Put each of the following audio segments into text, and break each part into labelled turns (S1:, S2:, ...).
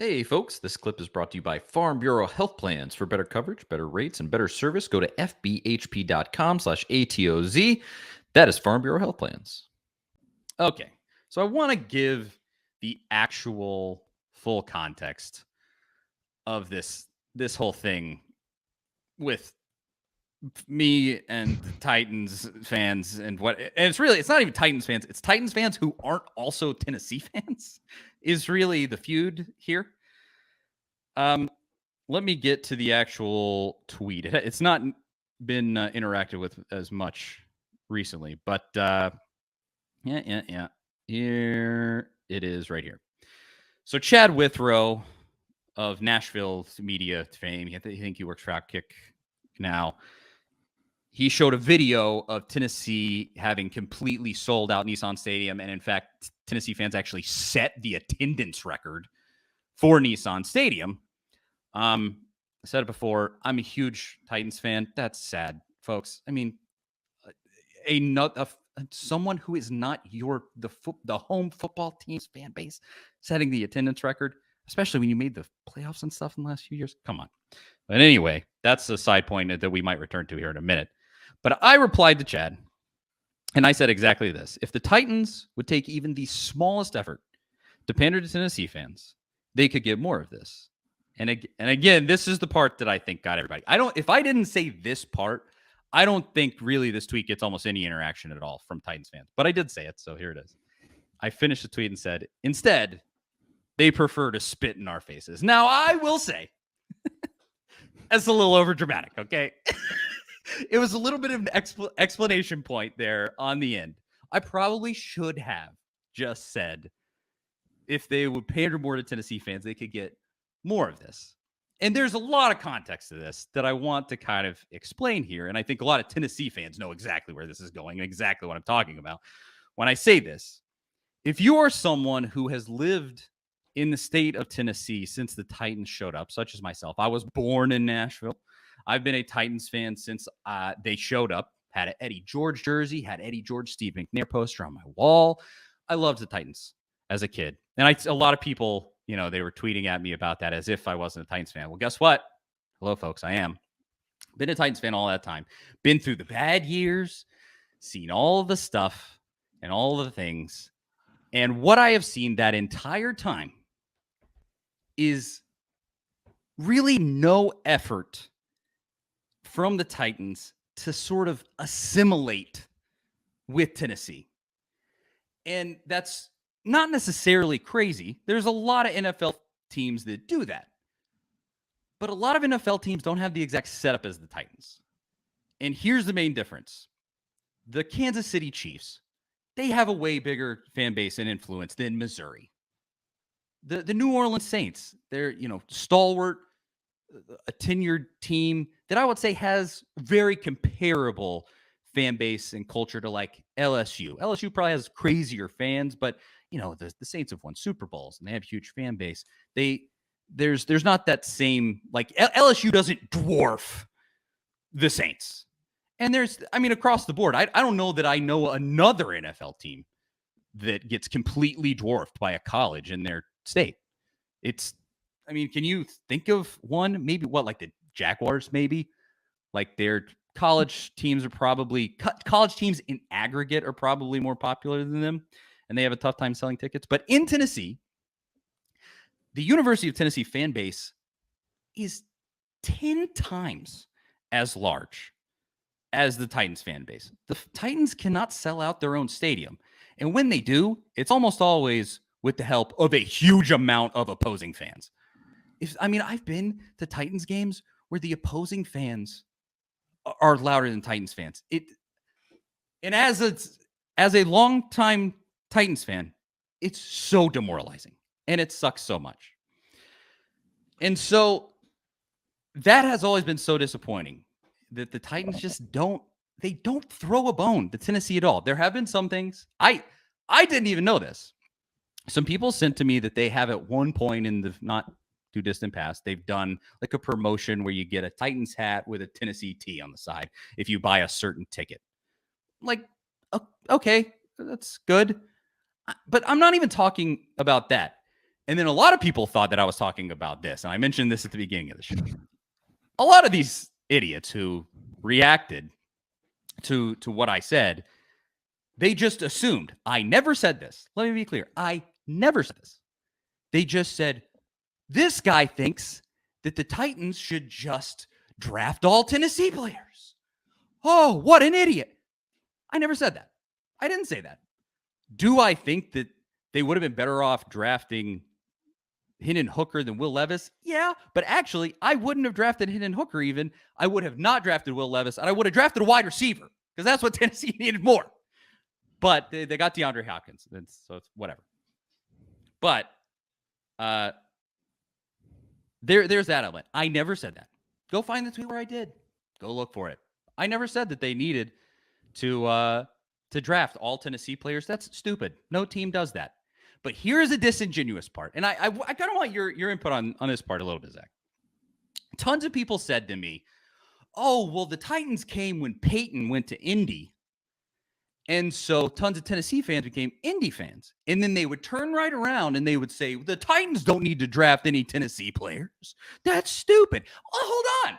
S1: Hey folks, this clip is brought to you by Farm Bureau Health Plans. For better coverage, better rates, and better service, go to fbhp.com/ATOZ. That is Farm Bureau Health Plans. Okay, so I want to give the actual full context of this whole thing with me and Titans fans and it's not even Titans fans, it's Titans fans who aren't also Tennessee fans is really the feud here. Let me get to the actual tweet. It's not been interacted with as much recently, but yeah. Here it is right here. So Chad Withrow of Nashville media fame, I think he works for Outkick now. He showed a video of Tennessee having completely sold out Nissan Stadium. And in fact, Tennessee fans actually set the attendance record for Nissan Stadium. I said it before, I'm a huge Titans fan. That's sad, folks. I mean, someone who is not the home football team's fan base setting the attendance record, especially when you made the playoffs and stuff in the last few years. Come on. But anyway, that's a side point that we might return to here in a minute. But I replied to Chad, and I said exactly this. If the Titans would take even the smallest effort to pander to Tennessee fans, they could get more of this. And again, this is the part that I think got everybody. If I didn't say this part, I don't think really this tweet gets almost any interaction at all from Titans fans. But I did say it, so here it is. I finished the tweet and said, instead, they prefer to spit in our faces. Now, I will say, that's a little over dramatic, okay? It was a little bit of an explanation point there on the end. I probably should have just said, if they would pander more to Tennessee fans, they could get more of this. And there's a lot of context to this that I want to kind of explain here. And I think a lot of Tennessee fans know exactly where this is going and exactly what I'm talking about when I say this. If you are someone who has lived in the state of Tennessee since the Titans showed up, such as myself, I was born in Nashville. I've been a Titans fan since they showed up, had an Eddie George jersey, had Eddie George, Steve McNair poster on my wall. I loved the Titans as a kid. And a lot of people, they were tweeting at me about that as if I wasn't a Titans fan. Well, guess what? Hello, folks. I am. Been a Titans fan all that time. Been through the bad years, seen all of the stuff and all of the things. And what I have seen that entire time is really no effort from the Titans to sort of assimilate with Tennessee. And that's not necessarily crazy. There's a lot of NFL teams that do that. But a lot of NFL teams don't have the exact setup as the Titans. And here's the main difference. The Kansas City Chiefs, they have a way bigger fan base and influence than Missouri. The New Orleans Saints, they're, stalwart, a tenured team that I would say has very comparable fan base and culture to like LSU. LSU probably has crazier fans, but the Saints have won Super Bowls and they have a huge fan base. There's not that same, like LSU doesn't dwarf the Saints. And across the board, I don't know that I know another NFL team that gets completely dwarfed by a college in their state. Can you think of one? Maybe like the Jaguars, maybe? Like their college teams college teams in aggregate are probably more popular than them, and they have a tough time selling tickets. But in Tennessee, the University of Tennessee fan base is 10 times as large as the Titans fan base. The Titans cannot sell out their own stadium. And when they do, it's almost always with the help of a huge amount of opposing fans. I've been to Titans games where the opposing fans are louder than Titans fans. And as a longtime Titans fan, it's so demoralizing and it sucks so much. And so that has always been so disappointing that the Titans just don't throw a bone to Tennessee at all. There have been some things. I didn't even know this. Some people sent to me that they have at one point in the not too distant past, they've done like a promotion where you get a Titans hat with a Tennessee T on the side if you buy a certain ticket. Like, okay, that's good. But I'm not even talking about that. And then a lot of people thought that I was talking about this. And I mentioned this at the beginning of the show. A lot of these idiots who reacted to what I said, they just assumed. I never said this. Let me be clear. I never said this. They just said, this guy thinks that the Titans should just draft all Tennessee players. Oh, what an idiot. I never said that. I didn't say that. Do I think that they would have been better off drafting Hendon Hooker than Will Levis? Yeah, but actually, I wouldn't have drafted Hendon Hooker even. I would have not drafted Will Levis, and I would have drafted a wide receiver because that's what Tennessee needed more. But they got DeAndre Hopkins, so it's whatever. But there's that element. I never said that. Go find the tweet where I did. Go look for it. I never said that they needed to draft all Tennessee players. That's stupid. No team does that. But here's a disingenuous part. And I kind of want your input on this part a little bit, Zach. Tons of people said to me, oh, well, the Titans came when Peyton went to Indy. And so tons of Tennessee fans became Indy fans. And then they would turn right around and they would say, the Titans don't need to draft any Tennessee players. That's stupid. Oh, hold on.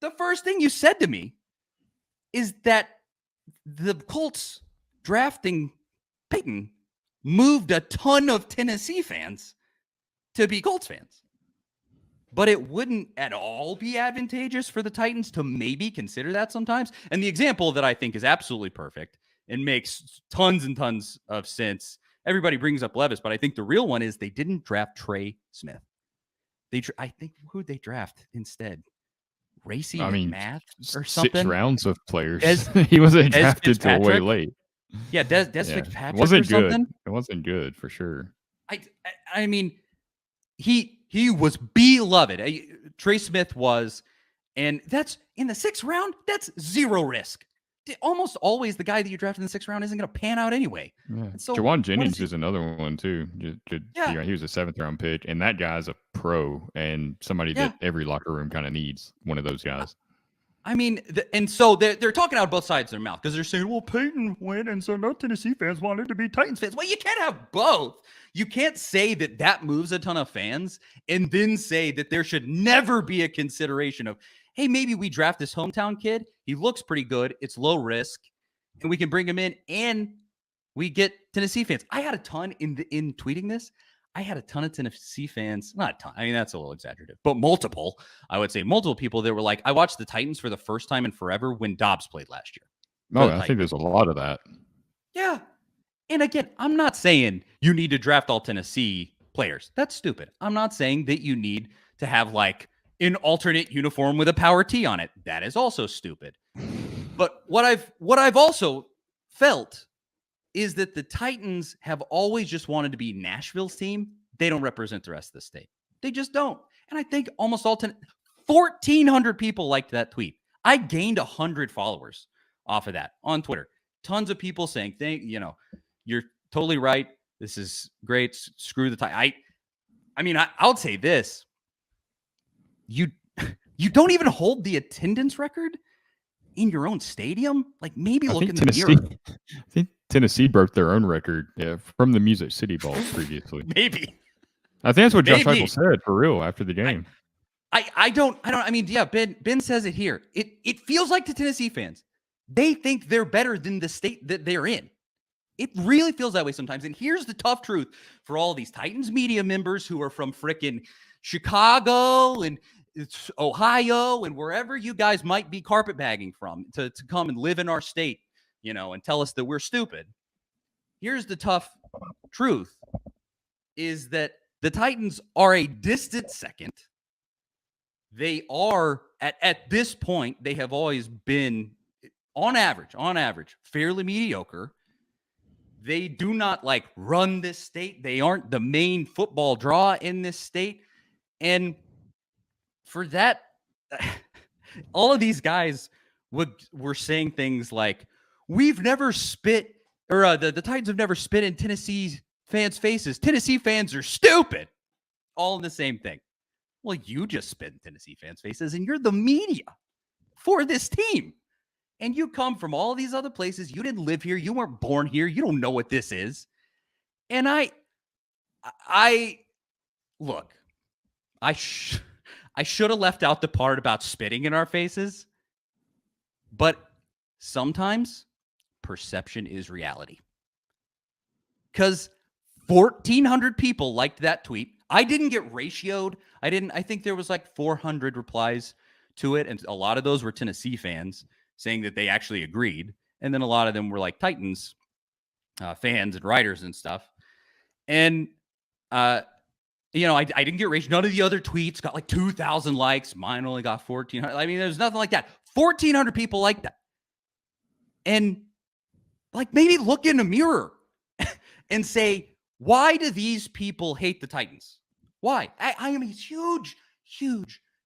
S1: The first thing you said to me is that the Colts drafting Peyton moved a ton of Tennessee fans to be Colts fans. But it wouldn't at all be advantageous for the Titans to maybe consider that sometimes. And the example that I think is absolutely perfect and makes tons and tons of sense. Everybody brings up Levis, but I think the real one is they didn't draft Trey Smith. I think who'd they draft instead? Racy Math or something?
S2: 6 rounds of players. He wasn't drafted till way late.
S1: Yeah, Des Fitzpatrick
S2: it wasn't
S1: or something.
S2: Good. It wasn't good for sure.
S1: I mean, he was beloved. Trey Smith was, and that's in the 6th round. That's zero risk. Almost always the guy that you draft in the 6th round isn't going to pan out anyway.
S2: Yeah. So, Jawan Jennings is another one too. He was a 7th round pick, and that guy's a pro and somebody that every locker room kind of needs. One of those guys.
S1: I mean, and so they're talking out both sides of their mouth because they're saying, well, Peyton went, and so no Tennessee fans wanted to be Titans fans. Well, you can't have both. You can't say that moves a ton of fans and then say that there should never be a consideration of, hey, maybe we draft this hometown kid. He looks pretty good. It's low risk, and we can bring him in, and we get Tennessee fans. I had a ton in tweeting this. I had a ton of Tennessee fans, not a ton. I mean, that's a little exaggerative, but multiple. I would say multiple people that were like, I watched the Titans for the first time in forever when Dobbs played last year.
S2: No, I think there's a lot of that.
S1: Yeah. And again, I'm not saying you need to draft all Tennessee players. That's stupid. I'm not saying that you need to have like an alternate uniform with a power T on it. That is also stupid. But what I've also felt is that the Titans have always just wanted to be Nashville's team. They don't represent the rest of the state. They just don't. And I think almost all 1,400 people liked that tweet. I gained 100 followers off of that on Twitter. Tons of people saying, you're totally right. This is great. Screw the Titans. I mean, I'll say this. You don't even hold the attendance record in your own stadium. Like maybe look in the mirror.
S2: I think Tennessee broke their own record from the Music City Bowl previously.
S1: Maybe.
S2: I think that's what Josh Heupel said for real after the game.
S1: I mean, yeah, Ben says it here. It feels like to Tennessee fans, they think they're better than the state that they're in. It really feels that way sometimes. And here's the tough truth for all these Titans media members who are from frickin' Chicago and Ohio and wherever you guys might be carpetbagging from to come and live in our state, and tell us that we're stupid. Here's the tough truth is that the Titans are a distant second. They are at this point, they have always been on average, fairly mediocre. They do not run this state. They aren't the main football draw in this state. And for that, all of these guys were saying things like, we've never spit, or the Titans have never spit in Tennessee fans' faces. Tennessee fans are stupid. All in the same thing. Well, you just spit in Tennessee fans' faces, and you're the media for this team. And you come from all these other places. You didn't live here. You weren't born here. You don't know what this is. And I look, I should have left out the part about spitting in our faces, but sometimes perception is reality. Because 1,400 people liked that tweet. I didn't get ratioed. I think there was like 400 replies to it, and a lot of those were Tennessee fans saying that they actually agreed, and then a lot of them were like Titans fans and writers and stuff. And I didn't get ratioed. None of the other tweets got like 2,000 likes. Mine only got 1,400. I mean, there's nothing like that. 1,400 people like that. And like, maybe look in a mirror and say, why do these people hate the Titans? Why? I am a huge,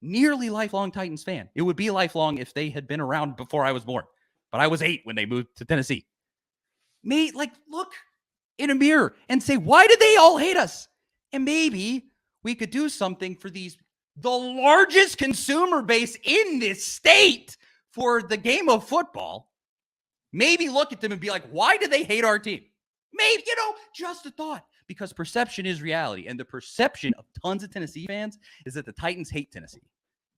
S1: nearly lifelong Titans fan. It would be lifelong if they had been around before I was born. But I was 8 when they moved to Tennessee. Look in a mirror and say, why do they all hate us? And maybe we could do something for the largest consumer base in this state for the game of football. Maybe look at them and be like, why do they hate our team? Maybe, just a thought, because perception is reality. And the perception of tons of Tennessee fans is that the Titans hate Tennessee.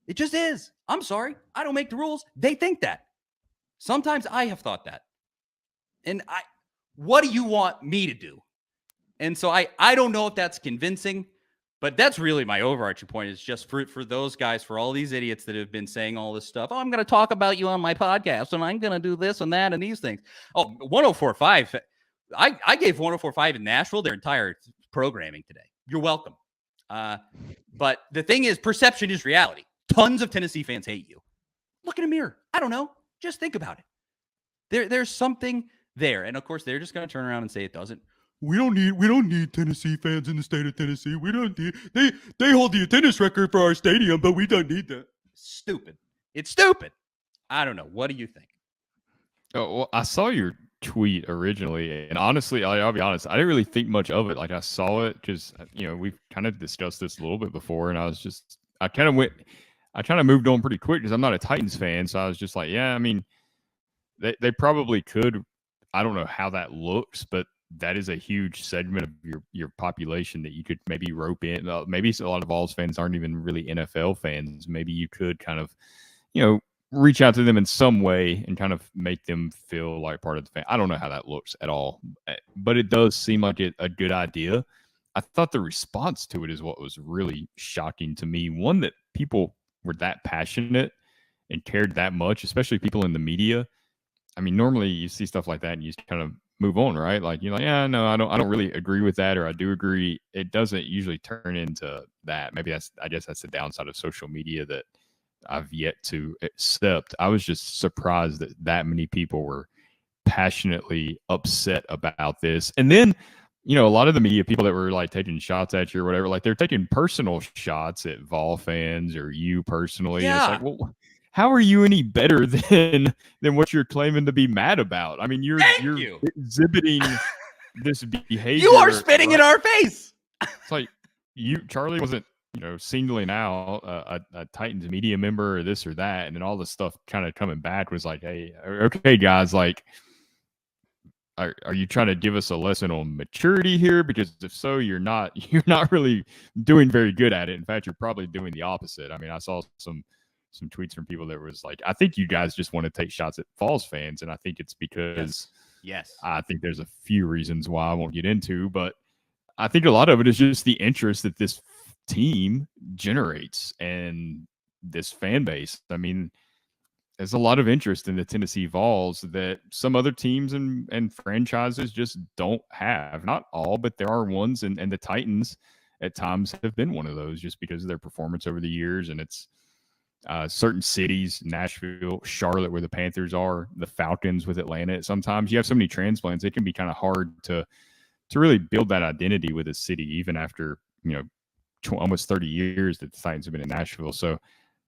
S1: It just is. I'm sorry. I don't make the rules. They think that. Sometimes I have thought that. And what do you want me to do? And so I don't know if that's convincing, but that's really my overarching point, is just for those guys, for all these idiots that have been saying all this stuff. Oh, I'm going to talk about you on my podcast, and I'm going to do this and that and these things. Oh, 104.5. I gave 104.5 in Nashville their entire programming today. You're welcome. But the thing is, perception is reality. Tons of Tennessee fans hate you. Look in a mirror. I don't know. Just think about it. There's something there. And of course, they're just going to turn around and say it doesn't. We don't need Tennessee fans in the state of Tennessee. We don't need, they hold the attendance record for our stadium, but we don't need that. Stupid. It's stupid. I don't know. What do you think?
S2: Oh, well, I saw your tweet originally, and honestly, I'll be honest, I didn't really think much of it. Like, I saw it because, we've kind of discussed this a little bit before, and I kind of moved on pretty quick because I'm not a Titans fan. So I was just like, yeah, I mean, they probably could. I don't know how that looks, but that is a huge segment of your population that you could maybe rope in. Maybe a lot of Vols fans aren't even really NFL fans. Maybe you could kind of, reach out to them in some way and kind of make them feel like part of the fan. I don't know how that looks at all, but it does seem like a good idea. I thought the response to it is what was really shocking to me. One, that people were that passionate and cared that much, especially people in the media. I mean, normally you see stuff like that and you just kind of move on, right? Like, you're like, yeah, no, I don't really agree with that, or I do agree. It doesn't usually turn into that. Maybe I guess that's the downside of social media that I've yet to accept. I was just surprised that many people were passionately upset about this. And then, a lot of the media people that were like taking shots at you or whatever, like they're taking personal shots at Vol fans or you personally.
S1: Yeah.
S2: It's like, well, how are you any better than what you're claiming to be mad about? I mean, you're exhibiting this behavior.
S1: You are spitting in our face.
S2: It's like Charlie wasn't, singling out a Titans media member or this or that, and then all this stuff kind of coming back was like, hey, okay, guys, like, are you trying to give us a lesson on maturity here? Because if so, you're not really doing very good at it. In fact, you're probably doing the opposite. I mean, I saw some tweets from people that was like, I think you guys just want to take shots at Vols fans, and I think it's because
S1: yes.
S2: I think there's a few reasons why I won't get into, but I think a lot of it is just the interest that this team generates and this fan base. I mean, there's a lot of interest in the Tennessee Vols that some other teams and franchises just don't have. Not all, but there are ones, and the Titans at times have been one of those just because of their performance over the years. And it's certain cities, Nashville, Charlotte, where the Panthers are, the Falcons with Atlanta. Sometimes you have so many transplants, it can be kind of hard to really build that identity with a city, even after, almost 30 years that the Titans have been in Nashville. So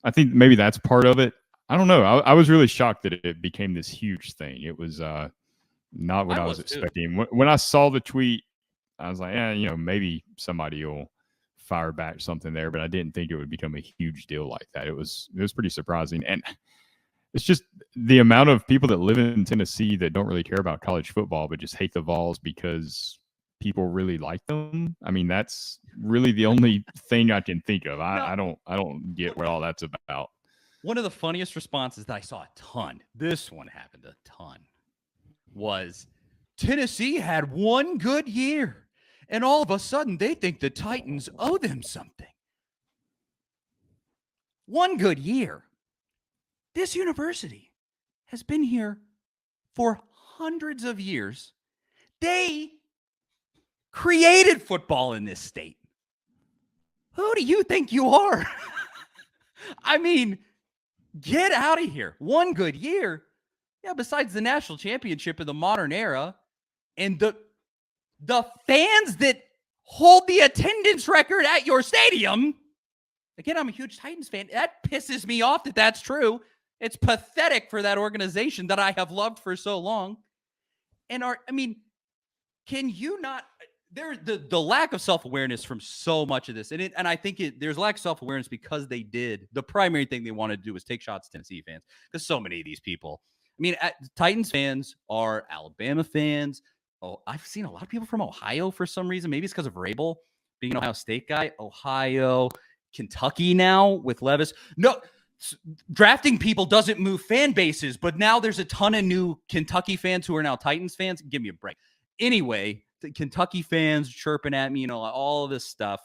S2: I think maybe that's part of it. I don't know. I was really shocked that it became this huge thing. It was not what I was expecting. When I saw the tweet, I was like, maybe somebody will fire back something there, but I didn't think it would become a huge deal like that. It was pretty surprising. And it's just the amount of people that live in Tennessee that don't really care about college football, but just hate the Vols because people really like them. I mean, that's really the only thing I can think of.
S1: No,
S2: I don't get what all that's about.
S1: one of the funniest responses that I saw a ton, this one happened a ton, was Tennessee had one good year, and all of a sudden they think the Titans owe them something. One good year. This university has been here for hundreds of years. They created football in this state. Who do you think you are? I mean, get out of here. One good year. Yeah, besides the national championship in the modern era and the fans that hold the attendance record at your stadium. Again, I'm a huge Titans fan. That pisses me off that that's true. It's pathetic for that organization that I have loved for so long. And can you not? There's the lack of self-awareness from so much of this, and I think there's lack of self-awareness because they did the primary thing they wanted to do was take shots at Tennessee fans, because so many of these people. I mean, Titans fans are Alabama fans. Oh, I've seen a lot of people from Ohio for some reason. Maybe it's because of Rabel being an Ohio State guy. Ohio, Kentucky now with Levis. No, drafting people doesn't move fan bases, but now there's a ton of new Kentucky fans who are now Titans fans. Give me a break. Anyway, the Kentucky fans chirping at me, all of this stuff.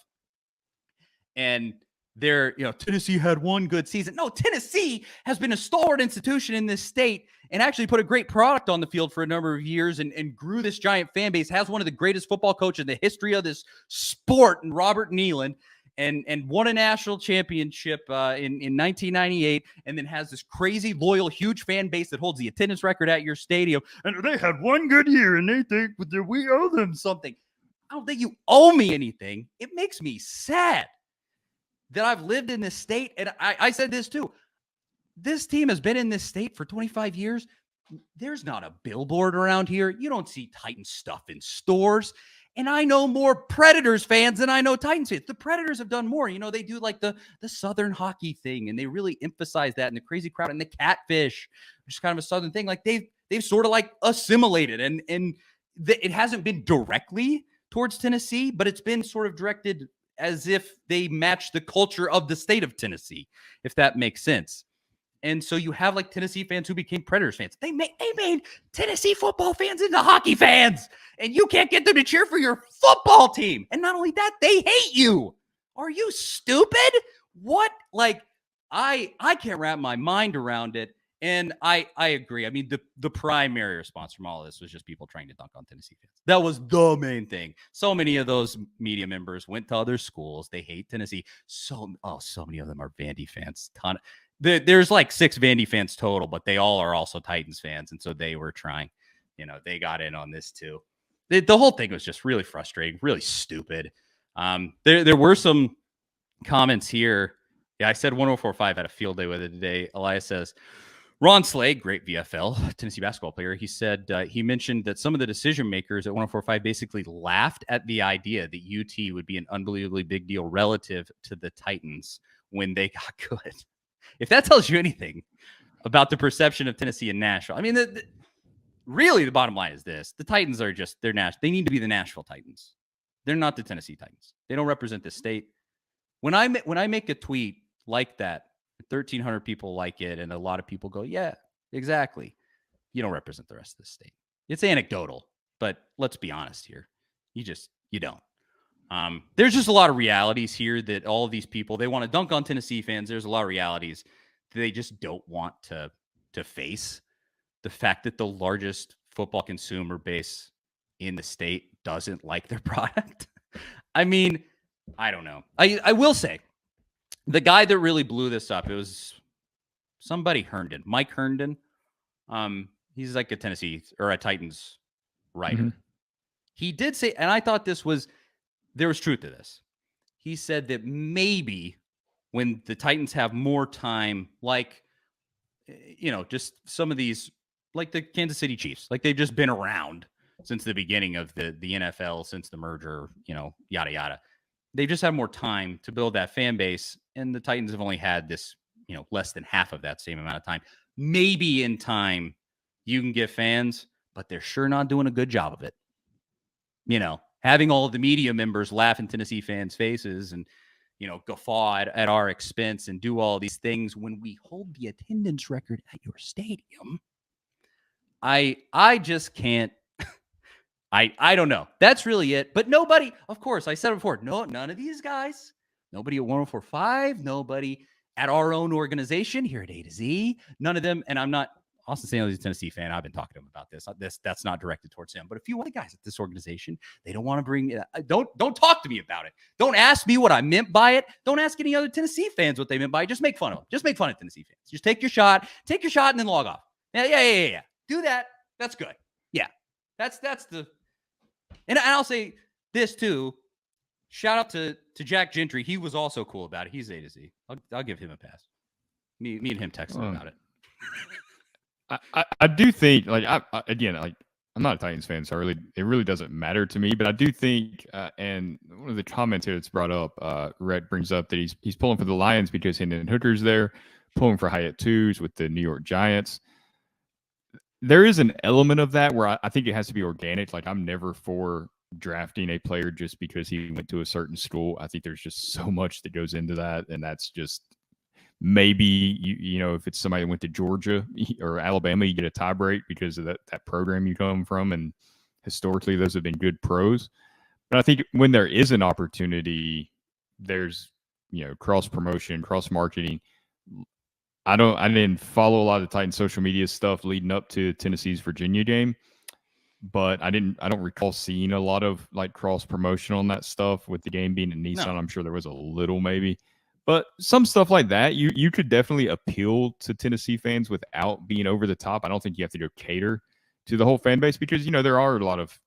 S1: And Tennessee had one good season. No, Tennessee has been a stalwart institution in this state and actually put a great product on the field for a number of years and grew this giant fan base, has one of the greatest football coaches in the history of this sport in Robert Nealon, and won a national championship in 1998, and then has this crazy, loyal, huge fan base that holds the attendance record at your stadium. And they had one good year, and they think that we owe them something. I don't think you owe me anything. It makes me sad that I've lived in this state, and I said this too. This team has been in this state for 25 years. There's not a billboard around here. You don't see Titans stuff in stores. And I know more Predators fans than I know Titans fans. The Predators have done more. They do like the Southern hockey thing, and they really emphasize that, and the crazy crowd and the catfish, which is kind of a Southern thing. Like they've sort of like assimilated, and it hasn't been directly towards Tennessee, but it's been sort of directed as if they match the culture of the state of Tennessee, if that makes sense. And so you have like Tennessee fans who became Predators fans. They made Tennessee football fans into hockey fans, and you can't get them to cheer for your football team. And not only that, they hate you. Are you stupid? What? Like, I can't wrap my mind around it. And I agree. I mean, the primary response from all of this was just people trying to dunk on Tennessee fans. That was the main thing. So many of those media members went to other schools. They hate Tennessee. So many of them are Vandy fans. There's like 6 Vandy fans total, but they all are also Titans fans. And so they were trying, they got in on this too. The whole thing was just really frustrating, really stupid. There were some comments here. Yeah, I said 104.5 had a field day with it today. Elias says, Ron Slade, great VFL, Tennessee basketball player, he said he mentioned that some of the decision makers at 104.5 basically laughed at the idea that UT would be an unbelievably big deal relative to the Titans when they got good. If that tells you anything about the perception of Tennessee and Nashville, I mean, really the bottom line is this. The Titans are just, they need to be the Nashville Titans. They're not the Tennessee Titans. They don't represent the state. When I make a tweet like that, 1,300 people like it, and a lot of people go, yeah, exactly. You don't represent the rest of the state. It's anecdotal, but let's be honest here. You don't. There's just a lot of realities here that all of these people, they want to dunk on Tennessee fans. There's a lot of realities that they just don't want to face. The fact that the largest football consumer base in the state doesn't like their product. I mean, I don't know. I will say, the guy that really blew this up, it was somebody Herndon, Mike Herndon. He's like a Tennessee or a Titans writer. Mm-hmm. He did say, and I thought there was truth to this. He said that maybe when the Titans have more time, like, just some of these, like the Kansas City Chiefs, like they've just been around since the beginning of the NFL, since the merger, yada, yada. They just have more time to build that fan base. And the Titans have only had this, less than half of that same amount of time. Maybe in time you can get fans, but they're sure not doing a good job of it. having all of the media members laugh in Tennessee fans' faces and guffaw at our expense and do all these things when we hold the attendance record at your stadium. I just can't. I don't know. That's really it. But nobody, of course, I said it before. No, none of these guys. Nobody at 104.5. Nobody at our own organization here at A to Z. None of them. And I'm not. Austin Stanley's a Tennessee fan. I've been talking to him about this. That's not directed towards him. But a few other guys at this organization, they don't want to bring. Don't talk to me about it. Don't ask me what I meant by it. Don't ask any other Tennessee fans what they meant by it. Just make fun of them. Just make fun of Tennessee fans. Just take your shot, and then log off. Yeah. Do that. That's good. Yeah, that's the. And I'll say this too. Shout out to Jack Gentry. He was also cool about it. He's A to Z. I'll give him a pass. Me and him texting about it.
S2: I do think, like, again, like, I'm not a Titans fan, so it really doesn't matter to me. But I do think, and one of the comments here that's brought up, Rhett brings up that he's pulling for the Lions because Hendon Hooker's there, pulling for Hyatt Twos with the New York Giants. There is an element of that where I think it has to be organic. Like, I'm never for drafting a player just because he went to a certain school. I think there's just so much that goes into that, and that's just maybe you know, if it's somebody that went to Georgia or Alabama, you get a tie break because of that program you come from, and historically those have been good pros. But I think when there is an opportunity, there's cross promotion, cross marketing. I didn't follow a lot of the Titans social media stuff leading up to Tennessee's Virginia game, but I don't recall seeing a lot of like cross promotion on that stuff with the game being in Nissan. No. I'm sure there was a little maybe. But some stuff like that, you could definitely appeal to Tennessee fans without being over the top. I don't think you have to go cater to the whole fan base because, there are a lot of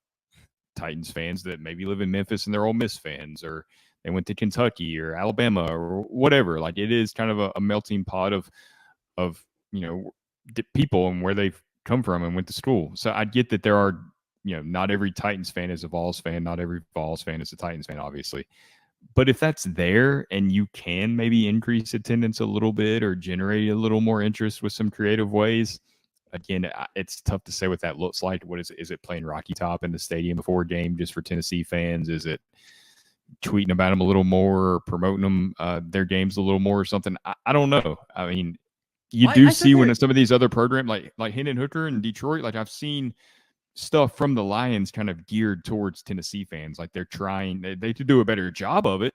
S2: Titans fans that maybe live in Memphis and they're Ole Miss fans, or they went to Kentucky or Alabama or whatever. Like, it is kind of a melting pot of people and where they've come from and went to school. So I get that there are, not every Titans fan is a Vols fan. Not every Vols fan is a Titans fan, obviously. But if that's there and you can maybe increase attendance a little bit or generate a little more interest with some creative ways, again, it's tough to say what that looks like. What is it? Is it playing Rocky Top in the stadium before a game just for Tennessee fans? Is it tweeting about them a little more or promoting them, their games a little more or something? I don't know. I mean, you do see when some of these other programs like Hendon Hooker in Detroit, like I've seen stuff from the Lions kind of geared towards Tennessee fans. Like, they're trying, they could do a better job of it,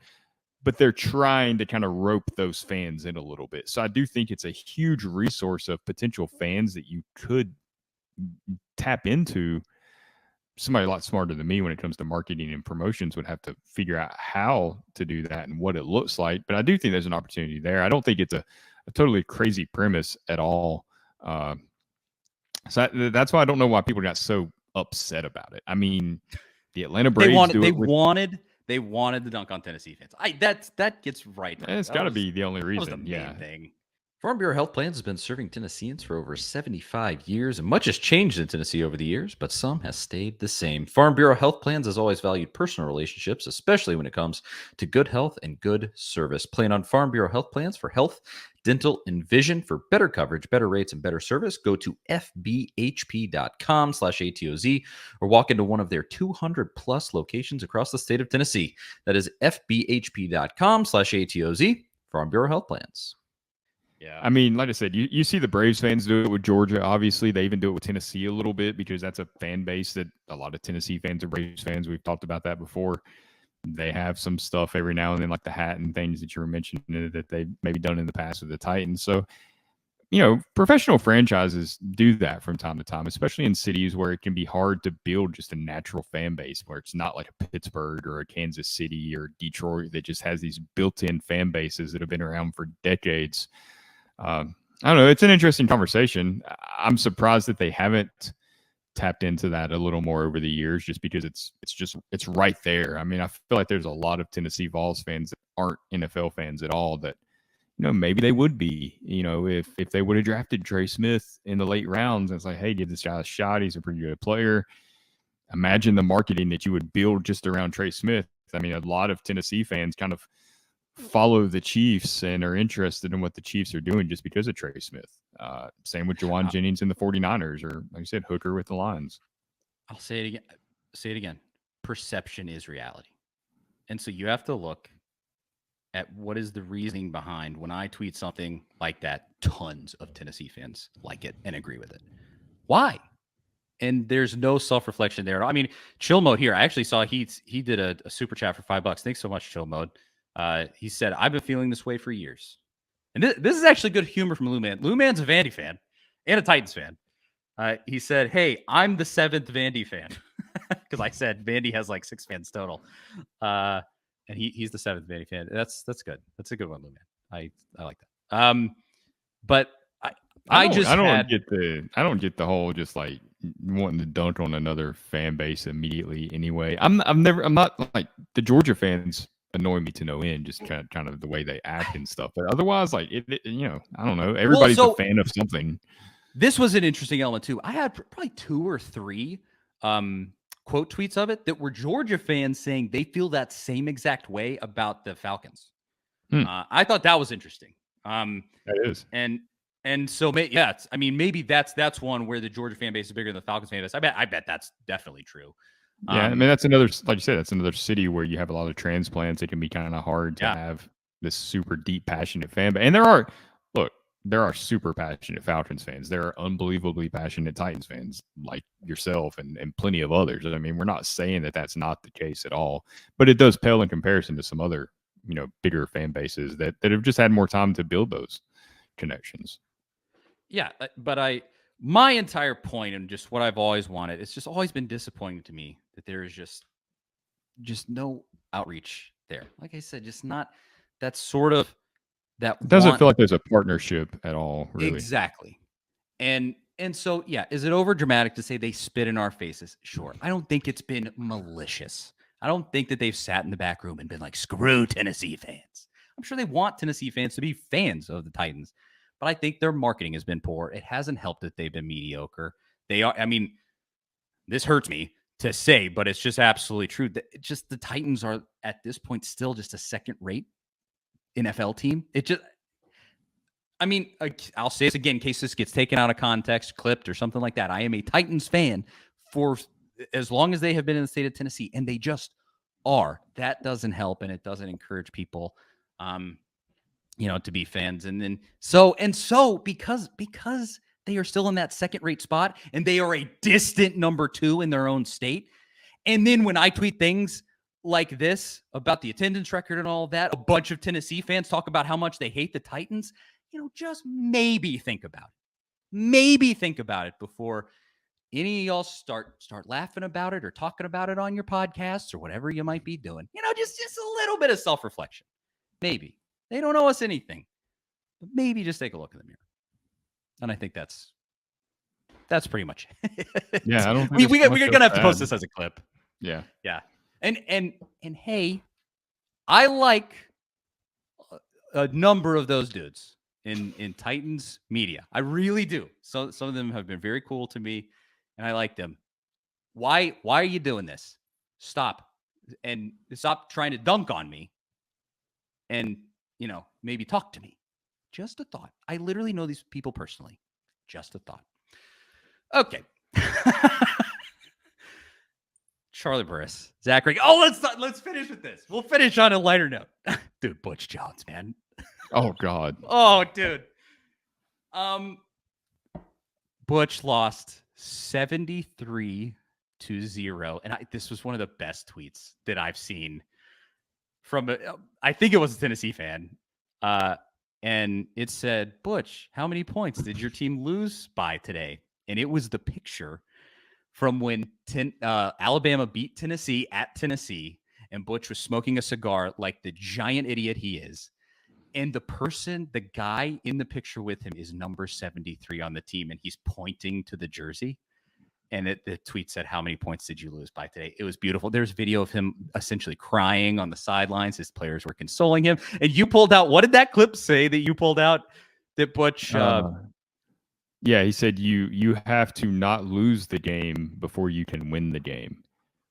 S2: but they're trying to kind of rope those fans in a little bit. So I do think it's a huge resource of potential fans that you could tap into. Somebody a lot smarter than me when it comes to marketing and promotions would have to figure out how to do that and what it looks like. But I do think there's an opportunity there. I don't think it's a totally crazy premise at all. So that's why I don't know why people got so upset about it. I mean, the Atlanta Braves
S1: wanted the dunk on Tennessee fans. That gets right.
S2: It's got to be the only reason.
S1: That was the main thing.
S3: Farm Bureau Health Plans has been serving Tennesseans for over 75 years, and much has changed in Tennessee over the years, but some has stayed the same. Farm Bureau Health Plans has always valued personal relationships, especially when it comes to good health and good service. Plan on Farm Bureau Health Plans for health, dental, and vision. For better coverage, better rates, and better service, go to fbhp.com/ATOZ or walk into one of their 200 plus locations across the state of Tennessee. That is fbhp.com/ATOZ. Farm Bureau Health Plans.
S2: Yeah. I mean, like I said, you see the Braves fans do it with Georgia. Obviously, they even do it with Tennessee a little bit because that's a fan base that a lot of Tennessee fans are Braves fans. We've talked about that before. They have some stuff every now and then, like the hat and things that you were mentioning that they've maybe done in the past with the Titans. So, professional franchises do that from time to time, especially in cities where it can be hard to build just a natural fan base, where it's not like a Pittsburgh or a Kansas City or Detroit that just has these built-in fan bases that have been around for decades. I don't know. It's an interesting conversation. I'm surprised that they haven't tapped into that a little more over the years, just because it's right there. I mean, I feel like there's a lot of Tennessee Vols fans that aren't NFL fans at all that, maybe they would be, if they would have drafted Trey Smith in the late rounds. And it's like, hey, give this guy a shot. He's a pretty good player. Imagine the marketing that you would build just around Trey Smith. I mean, a lot of Tennessee fans kind of follow the Chiefs and are interested in what the Chiefs are doing just because of Trey Smith. Same with Jawan Jennings and the 49ers, or like I said, Hooker with the Lions.
S1: I'll say it again. perception is reality. And so you have to look at what is the reasoning behind when I tweet something like that. Tons of Tennessee fans like it and agree with it. Why? And there's no self-reflection there. I mean, Chill Mode here. I actually saw he did a super chat for $5. Thanks so much, Chill Mode. He said, I've been feeling this way for years. And this is actually good humor from Lou Man. Lou Man's a Vandy fan and a Titans fan. He said, hey, I'm the 7th Vandy fan. Because I said Vandy has like 6 fans total. And he's the 7th Vandy fan. That's good. That's a good one, Lou Man. I like that. But I
S2: don't get the whole just like wanting to dunk on another fan base immediately anyway. I'm not like the Georgia fans annoy me to no end, just kind of the way they act and stuff. But otherwise, like I don't know. Everybody's a fan of something.
S1: This was an interesting element too. I had probably 2 or 3 quote tweets of it that were Georgia fans saying they feel that same exact way about the Falcons. I thought that was interesting.
S2: That is.
S1: And so, maybe that's one where the Georgia fan base is bigger than the Falcons fan base. I bet that's definitely true.
S2: Yeah, I mean, that's another, like you said, that's another city where you have a lot of transplants. It can be kind of hard to have this super deep, passionate fan. And there are super passionate Falcons fans. There are unbelievably passionate Titans fans like yourself and plenty of others. I mean, we're not saying that that's not the case at all, but it does pale in comparison to some other, bigger fan bases that have just had more time to build those connections.
S1: Yeah, but my entire point and just what I've always wanted, it's just always been disappointing to me that there is just no outreach there. Like I said, just not that sort of that.
S2: It doesn't feel like there's a partnership at all, really.
S1: Exactly. And so, yeah, is it over dramatic to say they spit in our faces? Sure. I don't think it's been malicious. I don't think that they've sat in the back room and been like, screw Tennessee fans. I'm sure they want Tennessee fans to be fans of the Titans. But I think their marketing has been poor. It hasn't helped that they've been mediocre. This hurts me to say, but it's just absolutely true. Just the Titans are at this point still just a second-rate NFL team. I'll say this again in case this gets taken out of context, clipped, or something like that. I am a Titans fan for as long as they have been in the state of Tennessee, and they just are. That doesn't help, and it doesn't encourage people to be fans. And so because they are still in that second-rate spot and they are a distant number 2 in their own state. And then when I tweet things like this about the attendance record and all that, a bunch of Tennessee fans talk about how much they hate the Titans, just maybe think about it. Maybe think about it before any of y'all start laughing about it or talking about it on your podcasts or whatever you might be doing. Just a little bit of self-reflection. Maybe. They don't owe us anything, but maybe just take a look in the mirror. And I think that's pretty much it.
S2: Yeah, I don't think
S1: we're gonna have to post this as a clip.
S2: Yeah.
S1: And hey, I like a number of those dudes in Titans media. I really do. So some of them have been very cool to me, and I like them. Why are you doing this? Stop trying to dunk on me. And maybe talk to me. Just a thought. I literally know these people personally. Just a thought. Okay. Charlie Burris, Zachary. Oh, let's finish with this. We'll finish on a lighter note. Dude, Butch Jones, man.
S2: Oh God.
S1: Oh, dude. Butch lost 73-0, and this was one of the best tweets that I've seen from I think it was a Tennessee fan. And it said, Butch, how many points did your team lose by today? And it was the picture from when Alabama beat Tennessee at Tennessee, and Butch was smoking a cigar like the giant idiot he is. And the guy in the picture with him is number 73 on the team, and he's pointing to the jersey. And the tweet said, how many points did you lose by today? It was beautiful. There's video of him essentially crying on the sidelines. His players were consoling him. And you pulled out, what did that clip say that you pulled out that Butch?
S2: Yeah, he said you have to not lose the game before you can win the game,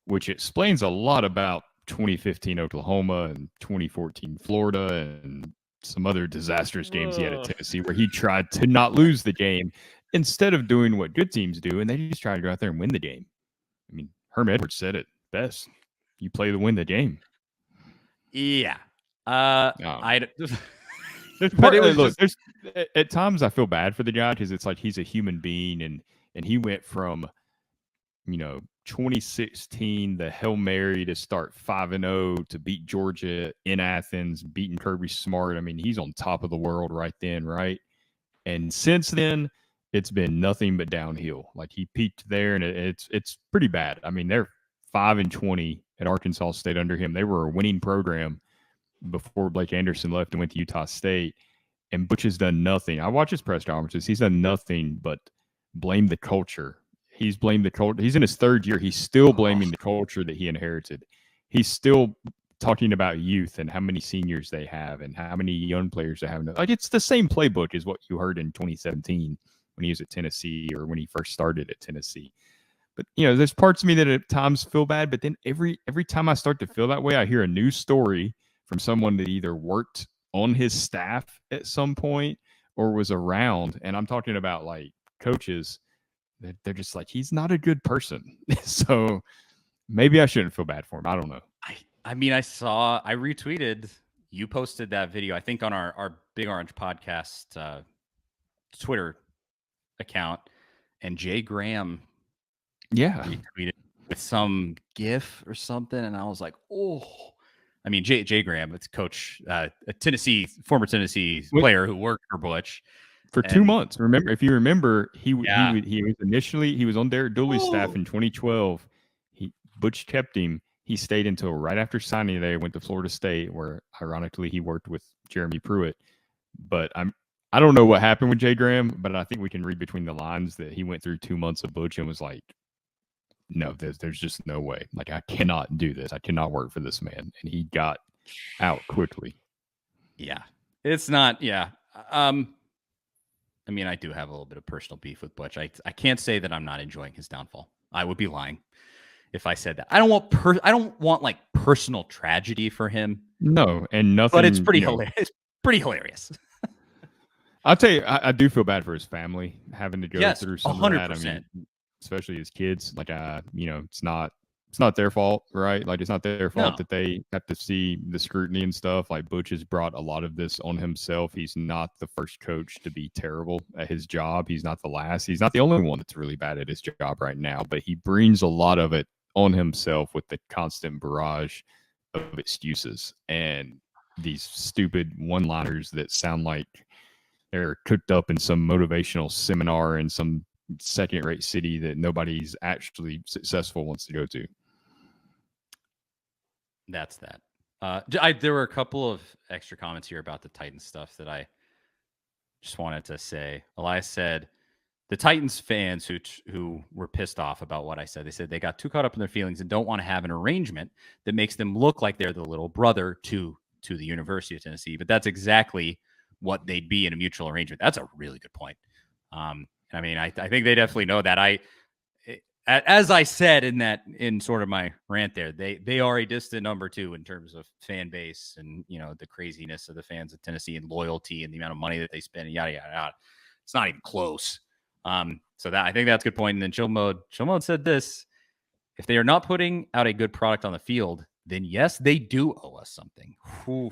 S2: which explains a lot about 2015 Oklahoma and 2014 Florida and some other disastrous games he had at Tennessee where he tried to not lose the game instead of doing what good teams do, and they just try to go out there and win the game. I mean, Herm Edwards said it best you play to win the game.
S1: Yeah.
S2: No.
S1: I
S2: There's
S1: but it was
S2: look,
S1: just
S2: there's at times I feel bad for the guy because it's like he's a human being and he went from 2016 the Hail Mary to start 5-0 to beat Georgia in Athens, beating Kirby Smart. I mean, he's on top of the world right then, right? And since then, it's been nothing but downhill. Like he peaked there, and it's pretty bad. I mean, they're 5-20 at Arkansas State under him. They were a winning program before Blake Anderson left and went to Utah State. And Butch has done nothing. I watch his press conferences. He's done nothing but blame the culture. He's blamed the culture. He's in his third year. He's still blaming the culture that he inherited. He's still talking about youth and how many seniors they have and how many young players they have. Like it's the same playbook as what you heard in 2017 when he was at Tennessee or when he first started at Tennessee. But there's parts of me that at times feel bad. But then every time I start to feel that way, I hear a new story from someone that either worked on his staff at some point or was around. And I'm talking about like coaches that they're just like, he's not a good person. So maybe I shouldn't feel bad for him. I don't know.
S1: I mean, I retweeted, you posted that video, I think on our Big Orange podcast Twitter account, and Jay Graham retweeted with some GIF or something. And I was like, oh, I mean, Jay Graham, it's coach, a former Tennessee player who worked for Butch
S2: for 2 months. Remember, if you remember, he was on Derek Dooley's staff in 2012. Butch kept him. He stayed until right after signing there. Went to Florida State, where ironically he worked with Jeremy Pruitt. But I don't know what happened with Jay Graham, but I think we can read between the lines that he went through 2 months of Butch and was like, no, there's just no way. Like, I cannot do this. I cannot work for this man. And he got out quickly.
S1: Yeah. It's not, yeah. I mean, I do have a little bit of personal beef with Butch. I can't say that I'm not enjoying his downfall. I would be lying if I said that. I don't want like personal tragedy for him.
S2: No, and nothing.
S1: But it's pretty hilarious. It's pretty hilarious.
S2: I'll tell you, I do feel bad for his family having to go through some
S1: 100%.
S2: of that. I mean, especially his kids. Like, it's not their fault, right? Like, it's not their fault that they have to see the scrutiny and stuff. Like, Butch has brought a lot of this on himself. He's not the first coach to be terrible at his job. He's not the last. He's not the only one that's really bad at his job right now, but he brings a lot of it on himself with the constant barrage of excuses and these stupid one-liners that sound like they're cooked up in some motivational seminar in some second-rate city that nobody's actually successful wants to go to.
S1: That's that. There were a couple of extra comments here about the Titans stuff that I just wanted to say. Elias said, the Titans fans who were pissed off about what I said, they said they got too caught up in their feelings and don't want to have an arrangement that makes them look like they're the little brother to the University of Tennessee. But that's exactly what they'd be in a mutual arrangement. That's a really good point. I mean, I think they definitely know that. As I said in sort of my rant there, they are a distant number two in terms of fan base and, the craziness of the fans of Tennessee and loyalty and the amount of money that they spend and yada, yada, yada. It's not even close. So that, I think that's a good point. And then Chill Mode said this: if they are not putting out a good product on the field, then yes, they do owe us something. Whew.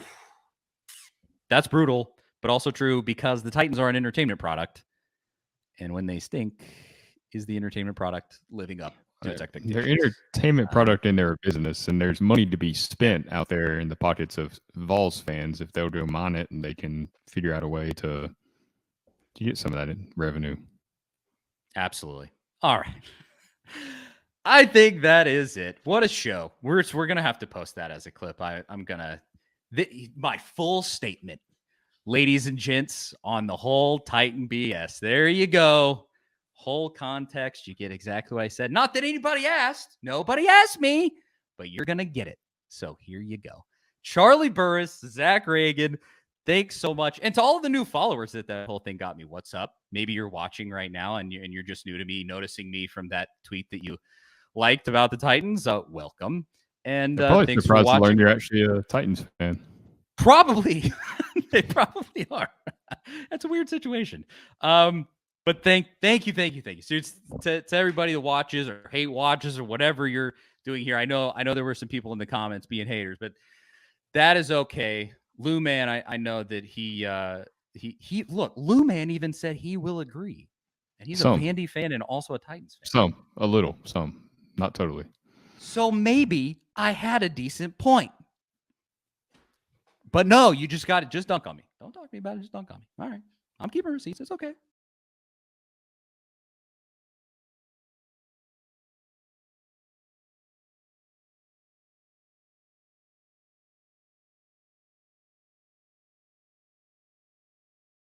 S1: That's brutal, but also true because the Titans are an entertainment product. And when they stink, is the entertainment product living up to its expectations?
S2: Their entertainment product in their business, and there's money to be spent out there in the pockets of Vols fans if they'll go mine it and they can figure out a way to get some of that in revenue.
S1: Absolutely. All right. I think that is it. What a show. We're gonna have to post that as a clip. I'm gonna my full statement, ladies and gents, on the whole Titan BS. There you go. Whole context. You get exactly what I said. Not that anybody asked. Nobody asked me, but you're gonna get it. So here you go. Charlie Burris, Zach Reagan, thanks so much. And to all the new followers that whole thing got me, what's up? Maybe you're watching right now and you're just new to me, noticing me from that tweet that you liked about the Titans. Welcome. And
S2: probably
S1: thanks
S2: surprised
S1: for watching.
S2: to learn you're actually a Titans fan.
S1: Probably. They probably are. That's a weird situation. But thank you. So to everybody that watches or hate watches or whatever your doing here. I know there were some people in the comments being haters, but that is okay. Lou Man, I know that he look, Lou Man even said he will agree. And he's a Vandy fan and also a Titans fan.
S2: A little, not totally.
S1: So maybe I had a decent point. But no, you just got to just dunk on me. Don't talk to me about it. Just dunk on me. All right. I'm keeping receipts. It's okay.